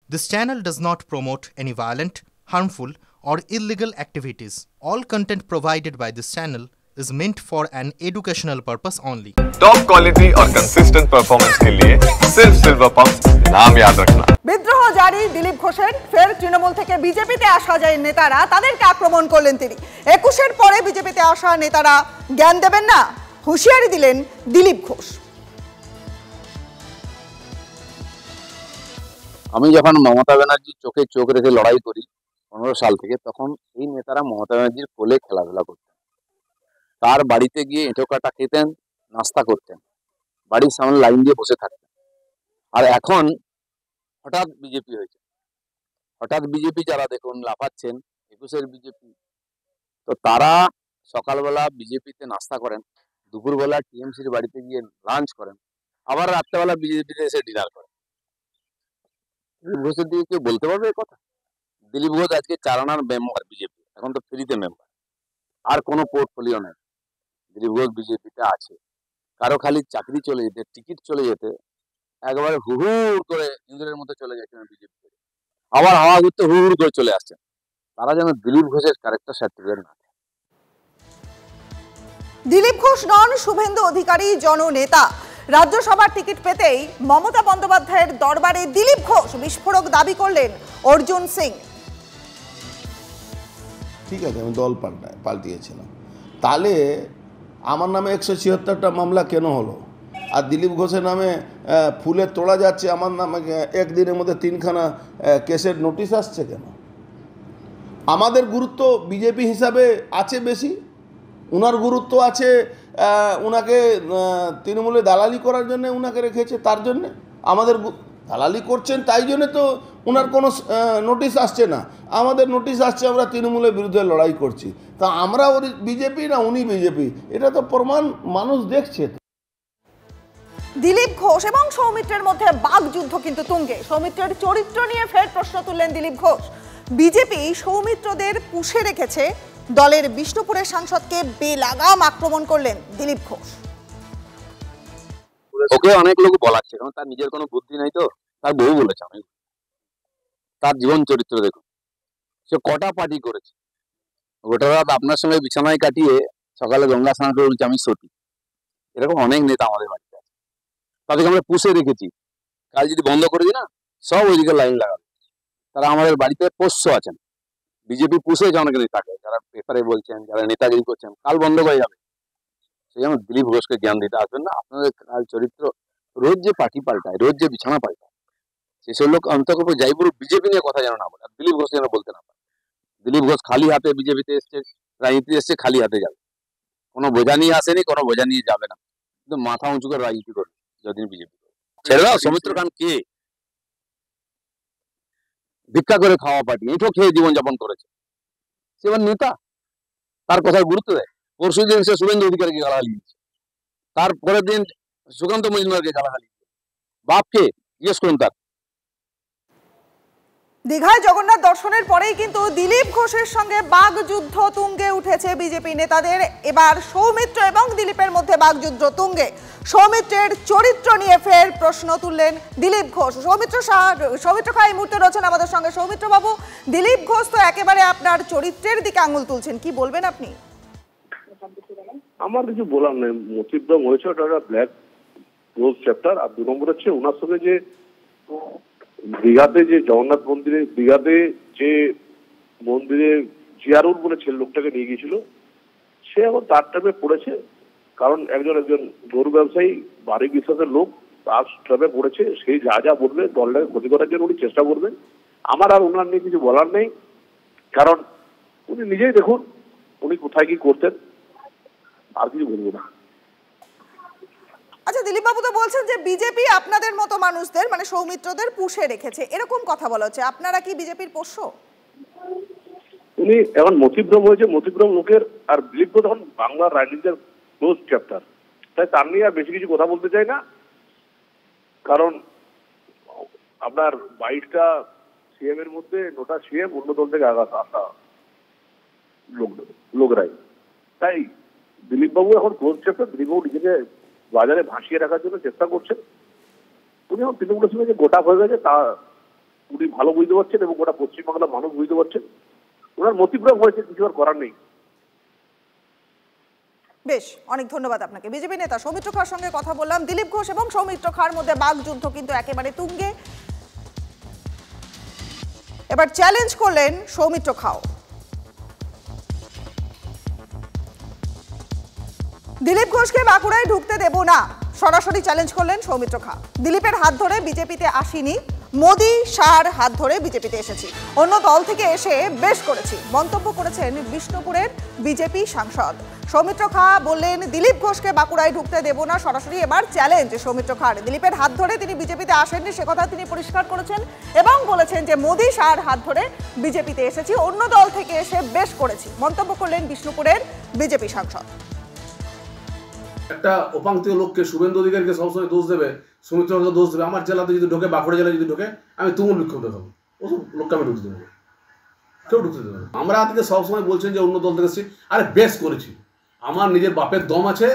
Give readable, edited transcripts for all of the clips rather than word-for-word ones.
This channel does not promote any violent, harmful, or illegal activities. All content provided by this channel is meant for an educational purpose only. Top quality और consistent performance के लिए सिर्फ silver pump नाम याद रखना। বিদ্রোহ জারি দিলীপ ঘোষের। ফের তৃণমূল থেকে বিজেপিতে আসা যায় নেতারা তাদেরকে আক্রমণ করলেন তিনি। ২১-এর পরে বিজেপিতে আসা নেতারা জ্ঞান দেবেন না, হুঁশিয়ারি দিলেন দিলীপ ঘোষ। আমি যখন মমতা ব্যানার্জির চোখে চোখ রেখে লড়াই করি 15 সাল থেকে, তখন এই নেতারা মমতা ব্যানার্জির কোলে খেলাধুলা করতেন, তার বাড়িতে গিয়ে এঁটো কাটা খেতেন, নাস্তা করতেন, বাড়ির সামনে লাইন দিয়ে বসে থাকতেন। আর এখন হঠাৎ বিজেপি হয়েছে, হঠাৎ বিজেপি যারা দেখুন লাফাচ্ছেন, 21-এর বিজেপি, তো তারা সকালবেলা বিজেপিতে নাস্তা করেন, দুপুরবেলা টিএমসির বাড়িতে গিয়ে লাঞ্চ করেন, আবার রাত্রেবেলা বিজেপিতে এসে ডিনার করেন। দিলীপ ঘোষের দিকে কেউ বলতে পারবে কথা? দিলীপ ঘোষ আজকে 4 আনার মেম্বার বিজেপি, এখন তো ফ্রিতে মেম্বার, আর কোনো পোর্টফোলিও নেই। দিলীপ ঘোষ বিজেপিতে আছে, কারো খালি চাকরি চলে যেতে, টিকিট চলে যেতে একবারে হুড় করে ইন্দ্রের মতো চলে যাচ্ছেন বিজেপি, আবার হাওয়া ঘুরতে হুড় করে চলে আসছেন। তারা যেন দিলীপ ঘোষের ক্যারেক্টার সার্টিফিকেট না। দিলীপ ঘোষ নন শুভেন্দু অধিকারী জননেতা। রাজ্যসভার টিকিট পেতেই মমতা বন্দ্যোপাধ্যায়ের দরবারে দিলীপ ঘোষ বিস্ফোরক দাবি করলেন অর্জুন সিং। ঠিক আছে, আমি দল পাল্টিয়েছিলাম, তাহলে আমার নামে 176টা মামলা কেন হলো? আর দিলীপ ঘোষের নামে ফুলের তোড়া যাচ্ছে, আমার নামে একদিনের মধ্যে 3খানা কেসের নোটিশ আসছে কেন? আমাদের গুরুত্ব বিজেপি হিসাবে আছে বেশি, উনার গুরুত্ব আছে, উনাকে তৃণমূলে দালালি করার জন্য উনাকে রেখেছে, তার জন্যে আমাদের দালালি করছেন, তাই জন্যে তো ওনার কোনো নোটিশ আসছে না। আমাদের নোটিশ আসছে, আমরা তৃণমূলের বিরুদ্ধে লড়াই করছি। তা আমরা বিজেপি না উনি বিজেপি, এটা তো প্রমাণ মানুষ দেখছে। দিলীপ ঘোষ এবং সৌমিত্রের মধ্যে বাকযুদ্ধ কিন্তু তুঙ্গে। সৌমিত্রের চরিত্র নিয়ে ফের প্রশ্ন তুললেন দিলীপ ঘোষ। বিজেপি সৌমিত্রদের পুষে রেখেছে, দলের বিষ্ণুপুরের সাংসদকে বেলাগাম আক্রমণ করলেন দিলীপ ঘোষ। ওকে অনেক লোক বলাচ্ছে, কারণ তার নিজের কোনো বুদ্ধি নাই, তো তার বউ বলেছে। আমি তার জীবন চরিত্র দেখুন, সে কটা পার্টি করেছে, গোটা রাত আপনার সঙ্গে বিছানায় কাটিয়ে সকালে গঙ্গা স্নান করে বলছে আমি সতী। এরকম অনেক নেতা আমাদের বাড়িতে আছে, তাদেরকে আমরা পুষে রেখেছি। কাল যদি বন্ধ করে দিই না, সব ওইদিকে লাইন লাগাবে। তারা আমাদের বাড়িতে পোষ্য আছেন, বিজেপি পুষেছে অনেক নেতাকে, যারা পেপারে বলছেন, যারা নেতাগিরি করছেন, কাল বন্ধ হয়ে যাবে। সেই জন্য দিলীপ ঘোষকে জ্ঞান দিতে আসবেন না। আপনাদের কাল চরিত্র, রোজ যে পার্টি পাল্টায়, রোজ যে বিছানা পাল্টায়, সেসব লোক অন্তত জয়পুর বিজেপি নিয়ে কথা যেন না বলে, দিলীপ ঘোষ যেন বলতে না পারে। দিলীপ ঘোষ খালি হাতে বিজেপিতে এসছে, রাজনীতি এসছে, খালি হাতে যাবে, কোনো বোঝা নিয়ে আসেনি, কোনো বোঝা নিয়ে যাবে না, কিন্তু মাথা উঁচু করে রাজনীতি করবে যতদিন বিজেপি। ছেড়ে দাও, সৌমিত্র খান কে? ভিক্ষা করে খাওয়া পার্টি, এঁটো খেয়ে জীবনযাপন করেছে, সে এবার নেতা, তার কথায় গুরুত্ব দেয়। পরশু দিন সে শুভেন্দু অধিকারীকে গালাগালি দিচ্ছে, তারপরের দিন সুকান্ত মজুমদারকে গালাগালি দিচ্ছে। বাপকে জিজ্ঞেস করুন তার। দীঘায় জগন্নাথ দর্শনের পরেই কিন্তু দিলীপ ঘোষের সঙ্গে বাকযুদ্ধ তুঙ্গে উঠেছে বিজেপি নেতাদের। এবার সৌমিত্র এবং দিলীপের মধ্যে বাকযুদ্ধ তুঙ্গে। সৌমিত্রের চরিত্র নিয়ে ফের প্রশ্ন তুললেন দিলীপ ঘোষ। সৌমিত্র খা এই মুহূর্তে রয়েছেন আমাদের সঙ্গে। সৌমিত্র বাবু, দিলীপ ঘোষ তো একেবারে আপনার চরিত্রের দিকে আঙুল তুলছেন, কি বলবেন আপনি? আমার কিছু বলার নেই, মতিদ্রম হয়েছে, ওটা একটা ব্ল্যাক রোজ চ্যাপ্টার। আর 2 নম্বর হচ্ছে ওনার সঙ্গে যে দীঘাতে যে জগন্নাথ মন্দিরে, দীঘাতে যে মন্দিরে জিয়ারুল বলে ছেলে লোকটাকে নিয়ে গিয়েছিল, সে এখন তার টাইমে পড়েছে। কারণ একজন গরু ব্যবসায়ী, বাড়ি বিশ্বাসের লোক, তার টাইমে পড়েছে। সেই যা যা বলবে দলটাকে ক্ষতি করার জন্য উনি চেষ্টা করবেন। আমার আর ওনার নিয়ে কিছু বলার নেই, কারণ উনি নিজেই দেখুন উনি কোথায় কি করতেন, আর কিছু বলবো না। আচ্ছা, দিলীপ বাবু তো বলছেন যে বিজেপি আপনাদের মতো মানুষদের, মানে সৌমিত্রদের পুষে রেখেছে, এরকম কথা বলা হচ্ছে। আপনারা কি বিজেপির পোষ্য? উনি এখন মতিভ্রম হয়েছে, মতিভ্রম লোকের। আর দিলীপ ঘোষ এখন বাংলার রাজনীতির ক্লোজ চ্যাপ্টার, তাই তার নিয়ে আর বেশি কিছু কথা বলতে চাই না। কারণ আপনার 22টা সিএম এর মধ্যে 9টা সিএম অন্য দল থেকে আসা লোকরাই। তাই দিলীপ বাবু এখন ক্লোজ চ্যাপ্টার। দিলীপ বাবু নিজেকে বাজারে ভাসিয়ে রাখার জন্য চেষ্টা করছেন। উনি এখন তৃণমূলের সঙ্গে যে গোটা হয়ে গেছে, তা উনি ভালো বুঝতে পারছেন এবং গোটা পশ্চিমবাংলার মানুষ বুঝতে পারছেন ওনার মতিভ্রম হয়েছে, কিছু আর করার নেই। বেশ, অনেক ধন্যবাদ আপনাকে। বিজেপি নেতা সৌমিত্র খাঁর সঙ্গে কথা বললাম। দিলীপ ঘোষ এবং সৌমিত্র খাঁর মধ্যে বাকযুদ্ধ কিন্তু একেবারে তুঙ্গে। এবার চ্যালেঞ্জ করলেন সৌমিত্র খাঁ। দিলীপ ঘোষকে বাঁকুড়ায় ঢুকতে দেব না, সরাসরি চ্যালেঞ্জ করলেন সৌমিত্র খাঁ। দিলীপের হাত ধরে বিজেপিতে আসিনি, মোদি শাহর হাত ধরে বিজেপিতে এসেছি, অন্য দল থেকে এসে বেশ করেছি, মন্তব্য করেছেন বিষ্ণুপুরের বিজেপি সাংসদ। সৌমিত্র খাঁ বললেন দিলীপ ঘোষকে বাঁকুড়ায় ঢুকতে দেব না, সরাসরি এবার চ্যালেঞ্জ সৌমিত্র খাঁর। দিলীপের হাত ধরে তিনি বিজেপিতে আসেননি সে কথা তিনি পরিষ্কার করেছেন এবং বলেছেন যে মোদি শাহর হাত ধরে বিজেপিতে এসেছি, অন্য দল থেকে এসে বেশ করেছি, মন্তব্য করলেন বিষ্ণুপুরের বিজেপি সাংসদ। একটা উপাংতীয় লোককে, শুভেন্দু অধিকারীকে সবসময় দোষ দেবে, সৌমিত্রকে দোষ দেবে। আমার জেলাতে যদি ঢোকে, বাঁকুড়া জেলায় যদি ঢোকে, আমি তুমুল বিক্ষোভ দেখাবো, ওসব লোককে আমি ঢুকতে দেবো, কেউ ঢুকতে দেবে না। আমরা আজকে সবসময় বলছেন যে অন্য দল থেকে এসেছি, আরে বেশ করেছি, আমার নিজের বাপের দম আছে,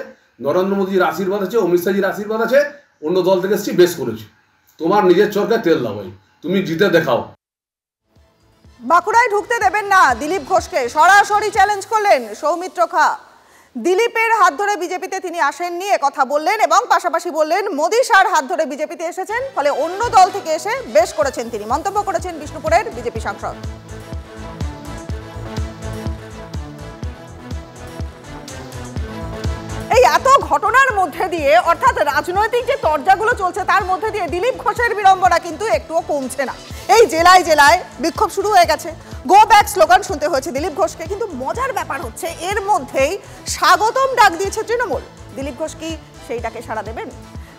নরেন্দ্র মোদীর আশীর্বাদ আছে, অমিত শাহজির আশীর্বাদ আছে, অন্য দল থেকে এসেছি, বেশ করেছি। তোমার নিজের চরকায় তেল দাও ভাই, তুমি জিতে দেখাও। বাঁকুড়ায় ঢুকতে দেবেন না দিলীপ ঘোষকে, সরাসরি চ্যালেঞ্জ করলেন সৌমিত্র খাঁ। দিলীপের হাত ধরে বিজেপিতে তিনি আসেননি এ কথা বললেন এবং পাশাপাশি বললেন মোদি শাহর হাত ধরে বিজেপিতে এসেছেন, ফলে অন্য দল থেকে এসে বেশ করেছেন তিনি, মন্তব্য করেছেন বিষ্ণুপুরের বিজেপি সাংসদ। এই এত ঘটনার মধ্যে দিয়ে, অর্থাৎ রাজনৈতিক যে তরজাগুলো চলছে তার মধ্যে দিয়ে দিলীপ ঘোষের বিড়ম্বনা কিন্তু একটুও কমছে না। এই জেলায় জেলায় বিক্ষোভ শুরু হয়ে গেছে, গো ব্যাক স্লোগান শুনতে হয়েছে দিলীপ ঘোষকে। কিন্তু মজার ব্যাপার হচ্ছে এর মধ্যেই স্বাগতম ডাক দিয়েছে তৃণমূল। দিলীপ ঘোষ কি সেই ডাকে সাড়া দেবেন?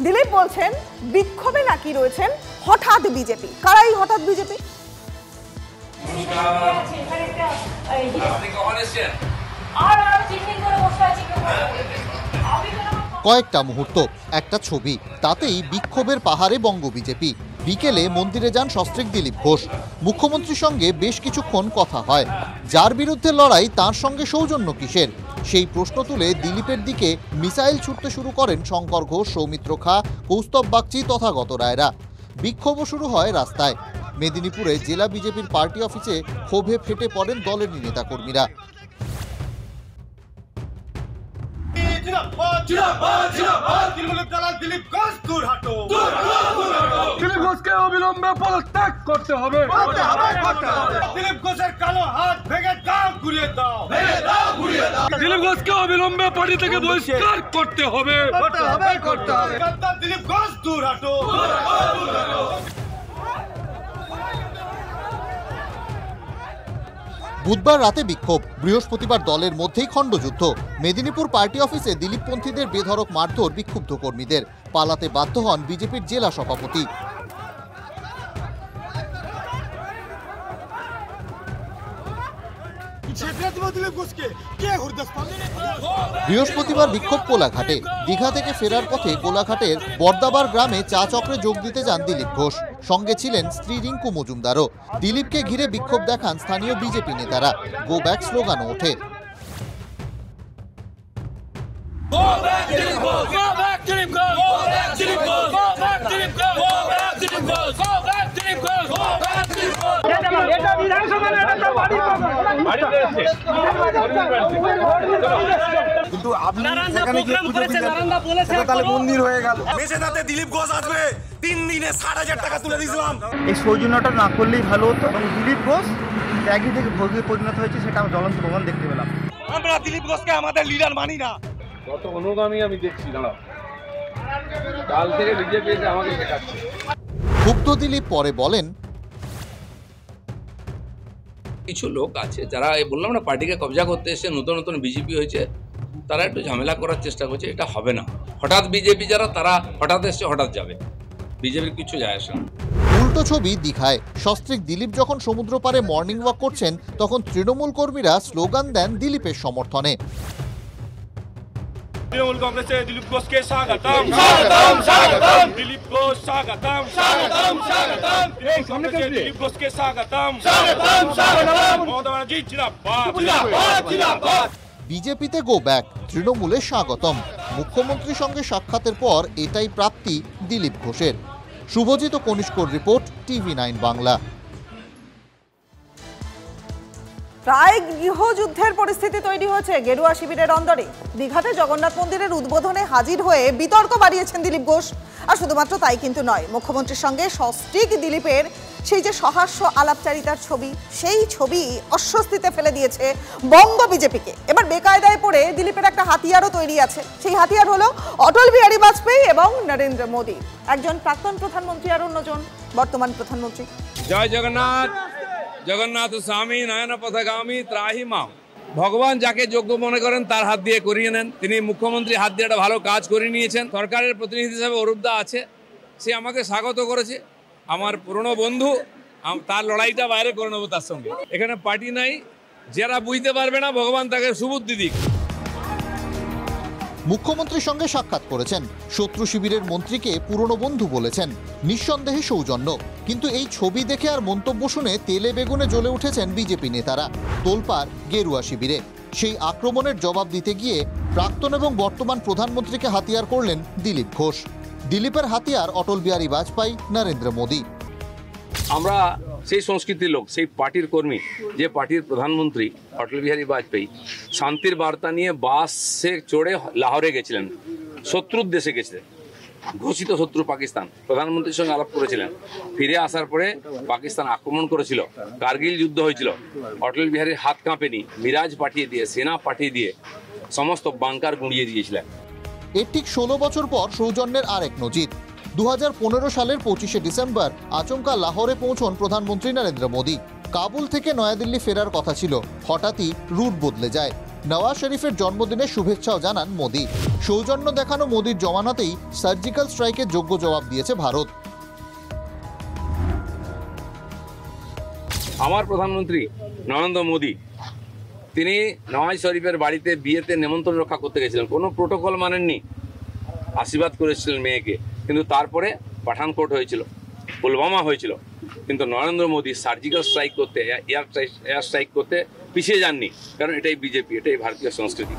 দিলীপ বলছেন বিক্ষোভে নাকি রয়েছেন হঠাৎ বিজেপি। কারাই হঠাৎ বিজেপি? কয়েকটা মুহূর্ত, একটা ছবি, তাতেই বিক্ষোভের পাহাড়ে বঙ্গ বিজেপি। বিকেলে মন্দিরে যান সস্ত্রীক দিলীপ ঘোষ। মুখ্যমন্ত্রীর সঙ্গে বেশ কিছুক্ষণ কথা হয়। যার বিরুদ্ধে লড়াই তার সঙ্গে সৌজন্য কিসের, সেই প্রশ্ন তুলে দিলীপের দিকে মিসাইল ছুটতে শুরু করেন শঙ্কর ঘোষ, সৌমিত্র খাঁ, কৌস্তব বাগচি, তথাগত রায়রা। বিক্ষোভও শুরু হয় রাস্তায়। মেদিনীপুরে জেলা বিজেপির পার্টি অফিসে ক্ষোভে ফেটে পড়েন দলের নেতাকর্মীরা। দিলীপ ঘোষকে অবিলম্বে পদত্যাগ করতে হবে। দিলীপ ঘোষের কালো হাত ভেঙে দাও, ঘুরিয়ে দাও। দিলীপ ঘোষকে অবিলম্বে পার্টি থেকে বহিষ্কার করতে হবে। দিলীপ ঘোষ দূর হাঁটো। বুধবার রাতে বিক্ষোভ, বৃহস্পতিবার দলের মধ্যেই খণ্ডযুদ্ধ। মেদিনীপুর পার্টি অফিসে দিলীপপন্থীদের বেধড়ক মারধর বিক্ষুব্ধ কর্মীদের। পালাতে বাধ্য হন বিজেপির জেলা সভাপতি। বৃহস্পতিবার বিক্ষোভ কোলাঘাটে। দীঘা থেকে ফেরার পথে কোলাঘাটের বর্দাবার গ্রামে চা চক্রে যোগ দিতে যান দিলীপ ঘোষ। সঙ্গে ছিলেন স্ত্রী রিঙ্কু মজুমদারও। দিলীপকে ঘিরে বিক্ষোভ দেখান স্থানীয় বিজেপি নেতারা। গো ব্যাক স্লোগানও ওঠে। কিন্তু আপনারা সেখানে গিয়ে তাহলে মন্দির হয়ে গেল। মেছেদাতে দিলীপ ঘোষ আসবে, 3 দিনে 60,000 টাকা তুলে দিয়েছিলাম। এই সৌজন্যটা না করলেই ভালো হতো এবং দিলীপ ঘোষ ত্যাগী থেকে ভোগে পরিণত হয়েছে সেটা জ্বলন্ত প্রমাণ দেখতে পেলাম। আমরা দিলীপ ঘোষকে আমাদের লিডার মানি না। কত অনুগামী আমি দেখছি, দাঁড়াও, কাল থেকে বিজেপি আমাকে শেখাচ্ছে। ক্ষুব্ধ দিলীপ পরে বলেন, কিছু লোক আছে যারা বললাম না পার্টিকে কবজা করতে এসে নতুন নতুন বিজেপি হয়েছে, তারা একটু ঝামেলা করার চেষ্টা করছে। এটা হবে না। হঠাৎ বিজেপি যারা, তারা হঠাৎ এসছে হঠাৎ যাবে, বিজেপির কিছু যায় আসে না। উল্টো ছবি দীঘায়। সস্ত্রীক দিলীপ যখন সমুদ্র পাড়ে মর্নিং ওয়াক করছেন, তখন তৃণমূল কর্মীরা স্লোগান দেন দিলীপের সমর্থনে। তৃণমূল কংগ্রেসে দিলীপ ঘোষকে স্বাগতম, স্বাগতম, স্বাগতম। দিলীপ ঘোষ স্বাগতম, স্বাগতম, স্বাগতম। দিলীপ ঘোষকে স্বাগতম, স্বাগতম, স্বাগতম। মমতা ব্যানার্জি জিন্দাবাদ, জিন্দাবাদ, জিন্দাবাদ। বিজেপিতে গো ব্যাক, তৃণমূলে স্বাগতম। মুখ্যমন্ত্রীর সঙ্গে সাক্ষাতের পর এটাই প্রাপ্তি দিলীপ ঘোষের। শুভজিৎ ও কনিষ্কর রিপোর্ট, TV9 বাংলা। প্রায় গৃহযুদ্ধের পরিস্থিতি তৈরি হয়েছে গেরুয়া শিবিরের অন্দরে। দীঘাতে জগন্নাথ মন্দিরের উদ্বোধনে হাজির হয়ে বিতর্ক বাড়িয়েছেন দিলীপ ঘোষ। আর শুধুমাত্র তাই কিন্তু নয়, মুখ্যমন্ত্রীর সঙ্গে সস্ত্রীক দিলীপের সেই যে সহাস্য আলাপচারিতার ছবি, সেই ছবি অস্বস্তিতে ফেলে দিয়েছে বঙ্গ বিজেপিকে। এবার বেকায়দায় পড়ে দিলীপের একটা হাতিয়ারও তৈরি আছে। সেই হাতিয়ার হলো অটল বিহারী বাজপেয়ী এবং নরেন্দ্র মোদী, একজন প্রাক্তন প্রধানমন্ত্রী আর অন্যজন বর্তমান প্রধানমন্ত্রী। জয় জগন্নাথ। জগন্নাথ স্বামী নয়ন পথগামী ত্রাহি মা। ভগবান যাকে যোগ্য মনে করেন তার হাত দিয়ে করিয়ে নেন। তিনি মুখ্যমন্ত্রী হাত দিয়ে একটা ভালো কাজ করে নিয়েছেন। সরকারের প্রতিনিধি হিসেবে অরূপদা আছে, সে আমাকে স্বাগত করেছে। আমার পুরনো বন্ধু, তার লড়াইটা বাইরে করে নেবো তার সঙ্গে। এখানে পার্টি নাই, যারা বুঝতে পারবে না ভগবান তাকে সুবুদ্ধি দিক। মুখ্যমন্ত্রীর সঙ্গে সাক্ষাৎ করেছেন, শত্রু শিবিরের মন্ত্রীকে পুরনো বন্ধু বলেছেন, নিঃসন্দেহে সৌজন্য। কিন্তু এই ছবি দেখে আর মন্তব্য শুনে তেলে বেগুনে জ্বলে উঠেছেন বিজেপি নেতারা। তোলপাড় গেরুয়া শিবিরে। সেই আক্রমণের জবাব দিতে গিয়ে প্রাক্তন এবং বর্তমান প্রধানমন্ত্রীকে হাতিয়ার করলেন দিলীপ ঘোষ। দিলীপের হাতিয়ার অটল বিহারী বাজপেয়ী, নরেন্দ্র মোদী। আমরা সেই সংস্কৃতির লোক, সেই পার্টির কর্মী, যে পার্টির প্রধানমন্ত্রী অটল বিহারী বাজপেয়ী শান্তির বার্তা নিয়ে বাসে চড়ে লাহোরে গেছিলেন, শত্রুর দেশে গেছিলেন, ঘোষিত শত্রু পাকিস্তান। প্রধানমন্ত্রীর সঙ্গে আলাপ করেছিলেন। ফিরে আসার পরে পাকিস্তান আক্রমণ করেছিল, কার্গিল যুদ্ধ হয়েছিল। অটল বিহারীর হাত কাঁপেনি, মিরাজ পাঠিয়ে দিয়ে, সেনা পাঠিয়ে দিয়ে সমস্ত বাংকার গুঁড়িয়ে দিয়েছিলেন। এর ঠিক 16 বছর পর সৌজন্যের আরেক নজির। 2015 সালের 25শে ডিসেম্বর আচমকা লাহোরে পৌঁছন প্রধানমন্ত্রী নরেন্দ্র মোদী। কাবুল থেকে নয়াদিল্লি ফেরার কথা ছিল, হঠাৎই রুট বদলে যায়। নওয়াজ শরীফের জন্মদিনে শুভেচ্ছাও জানান মোদী। সৌজন্য দেখানো মোদীর জমানাতেই সার্জিক্যাল স্ট্রাইকের যোগ্য জবাব দিয়েছে ভারত। আমার প্রধানমন্ত্রী নরেন্দ্র মোদী, তিনি নওয়াজ শরীফের বাড়িতে বিয়েতে নেমন্ত্রণ রক্ষা করতে গেছিলেন, কোনো প্রোটোকল মানেননি, আশীর্বাদ করেছিলেন মেয়েকে। কিন্তু তারপরে পাঠানকোট হয়েছিল, পুলওয়ামা হয়েছিল, কিন্তু নরেন্দ্র মোদী সার্জিক্যাল স্ট্রাইক করতে, এয়ার স্ট্রাইক করতে পিছিয়ে যাননি, কারণ এটাই বিজেপি, এটাই ভারতীয় সংস্কৃতি।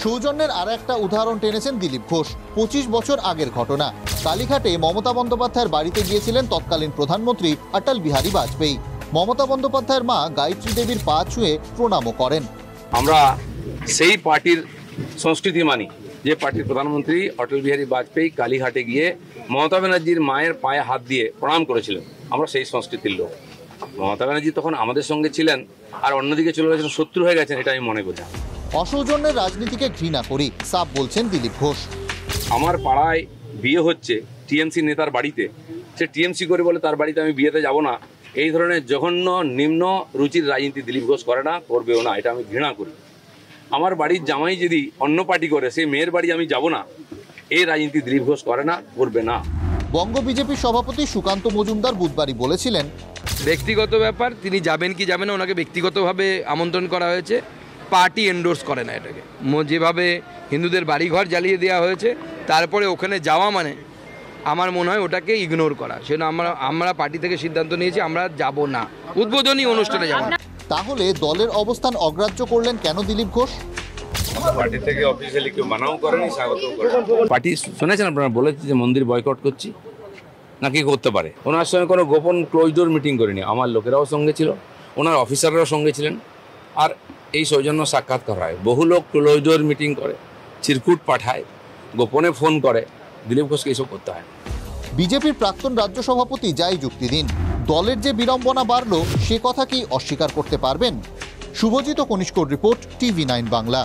সৌজন্যের আর একটা উদাহরণ টেনেছেন দিলীপ ঘোষ। 25 বছর আগের ঘটনা। কালীঘাটে মমতা বন্দ্যোপাধ্যায়ের বাড়িতে গিয়েছিলেন তৎকালীন প্রধানমন্ত্রী অটল বিহারী বাজপেয়ী। মমতা বন্দ্যোপাধ্যায়ের মা গায়ত্রী দেবীর পা ছুঁয়ে প্রণামও করেন। আমরা সেই পার্টির সংস্কৃতি মানি, যে পার্টির প্রধানমন্ত্রী অটল বিহারী বাজপেয়ী কালীঘাটে গিয়ে মমতা ব্যানার্জির মায়ের পায়ে হাত দিয়ে প্রণাম করেছিলেন। আমরা সেই সংস্কৃতির লোক। মমতা ব্যানার্জি তখন আমাদের সঙ্গে ছিলেন, আর অন্যদিকে চলে গেছেন, শত্রু হয়ে গেছেন, এটা আমি মনে করি। অসৌজন্যের রাজনীতিকে ঘৃণা করি, সাফ বলছেন দিলীপ ঘোষ। আমার পাড়ায় বিয়ে হচ্ছে টিএমসি নেতার বাড়িতে, সে টিএমসি করে বলে তার বাড়িতে আমি বিয়েতে যাব না। এই ধরনের জঘন্য নিম্ন রুচির রাজনীতি দিলীপ ঘোষ করে না, করবেও না, এটা আমি ঘৃণা করি। আমার বাড়ির জামাই যদি অন্য পার্টি করে, সেই মেয়ের বাড়ি আমি যাব না, এই রাজনীতি দিলীপ ঘোষ করে না, করবে না। বঙ্গ বিজেপির সভাপতি সুকান্ত মজুমদার বুধবারই বলেছিলেন, ব্যক্তিগত ব্যাপার, তিনি যাবেন কি যাবেন না, ওনাকে ব্যক্তিগতভাবে আমন্ত্রণ করা হয়েছে, পার্টি এন্ডোর্স করে না এটাকে। যেভাবে হিন্দুদের বাড়িঘর জ্বালিয়ে দেওয়া হয়েছে, তারপরে ওখানে যাওয়া মানে আমার মনে হয় ওটাকে ইগনোর করা। সেজন্য আমরা পার্টি থেকে সিদ্ধান্ত নিয়েছি, আমরা যাব না, উদ্বোধনী অনুষ্ঠানে যাব না। তাহলে দলের অবস্থান অগ্রাহ্য করলেন কেন দিলীপ ঘোষ? পার্টি থেকে অফিসিয়ালি কেউ মানাও করেনি, স্বাগত করেন। পার্টি শুনেছেন আপনারা, বলেছে যে মন্দির বয়কট করছি, নাকি করতে পারে। ওনার সঙ্গে কোনো গোপন ক্লোজ ডোর মিটিং করিনি, আমার লোকেরাও সঙ্গে ছিল, ওনার অফিসাররাও সঙ্গে ছিলেন। আর এই সৌজন্য সাক্ষাৎ করা হয়, বহু লোক ক্লোজ ডোর মিটিং করে, চিরকুট পাঠায়, গোপনে ফোন করে, দিলীপ ঘোষকে এইসব করতে হয়। বিজেপির প্রাক্তন রাজ্য সভাপতি যাই যুক্তি দিন, দলের যে বিড়ম্বনা বাড়ল সে কথা কি অস্বীকার করতে পারবেন? শুভজিৎ ও কনিষ্কর রিপোর্ট, TV9 বাংলা।